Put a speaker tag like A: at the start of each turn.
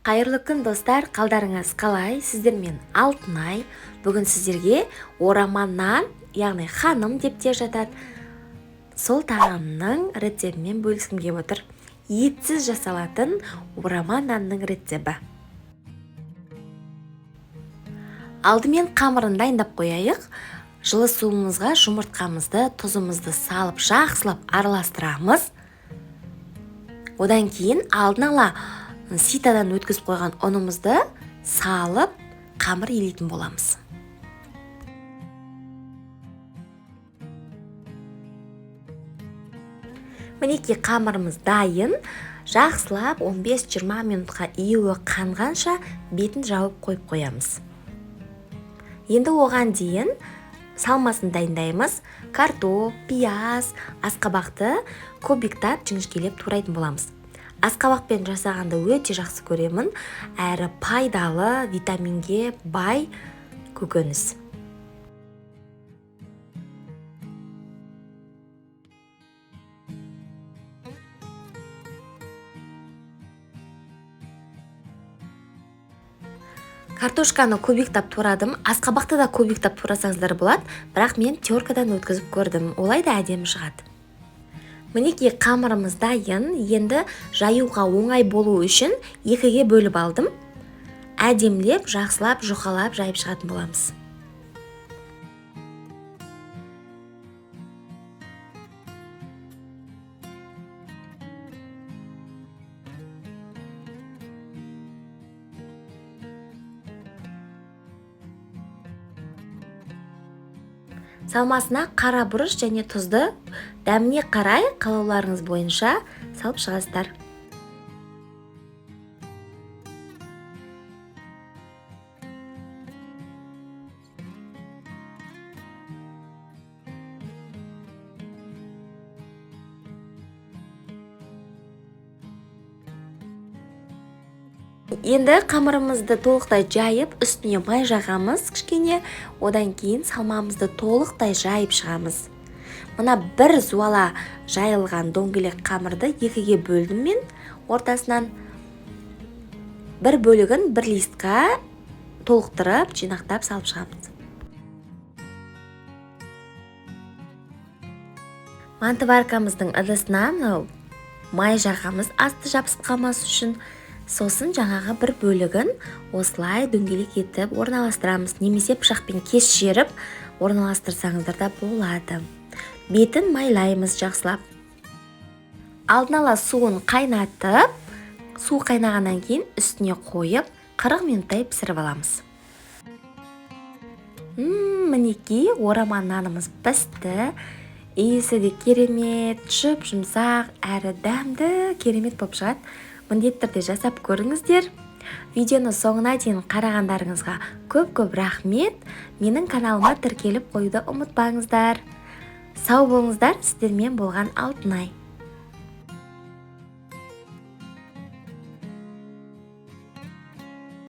A: Қайырлы күн достар, қалдарыңыз қалай? Сіздермен Алтынай. Бүгін сіздерге орама нан, яғни ханым деп те жатады, сол тағамның рецептімен бөліскім келіп отыр. Етсіз жасалатын орама нанның рецебі. Алдымен қамырын дайындап қояйық. Жылы суымызға жұмыртқамызды, тұзымызды салып, жақсылап араластырамыз. Одан кейін алдын ала ситадан өткізіп қойған ұнымызды салып, қамыр елейтін боламыз. Мінекей қамырымыз дайын. Жақсылап 15-20 минутқа июі қанғанша бетін жауып қойып қоямыз. Енді оған дейін салмасын дайындаймыз. Картоп, пияз, асқабақты кубиктап жіңішкелеп турайтын боламыз. Асқабақпен жасағанды өте жақсы көремін. Әрі пайдалы, витаминге бай көкөніс. Картошканы кубиктап турадым. Асқабақты да кубиктап турасаңыздар болады, бірақ мен теркадан өткізіп көрдім. Олай да әдемі шығады. Мінекей қамырымыз дайын. Енді жаюға оңай болу үшін екіге бөліп алдым. Әдемлеп, жақсылап, жұқалап жайып шығатын боламыз. Салмасына қара бұрыш және тұзды дәміне қарай қалауларыңыз бойынша салып шығасыздар. Енді қамырымызды толықтай жайып, үстіне май жағамыз кішкене, одан кейін салмамызды толықтай жайып шығамыз. Мына бір зуала жайылған дөңгелек қамырды екіге бөлдім мен, ортасынан бір бөлігін бір листқа толықтырып, жинақтап салып шығамыз. Мантываркамыздың ыдысына май жағамыз асты жабысып қалмас үшін. Сосын жаңағы бір бөлігін осылай дөңгелек етіп орналастырамыз. Немесе пышақпен кес жеріп орналастырсаңыздар да болады. Бетін майлаймыз жақсылап. Алдын ала суын қайнатып, су қайнағаннан кейін үстіне қойып 40 минуттай пісіріп аламыз. Мінекей орама нанымыз пісті. Иісі де керемет, жұп-жұмсақ, әрі дәмді, керемет болып шығады. Міндетті түрде жасап көріңіздер. Видеоны соңына дейін қарағандарыңызға көп-көп рахмет. Менің каналыма тіркеліп қоюды ұмытпаңыздар. Сау болыңыздар, сіздермен болған Алтынай.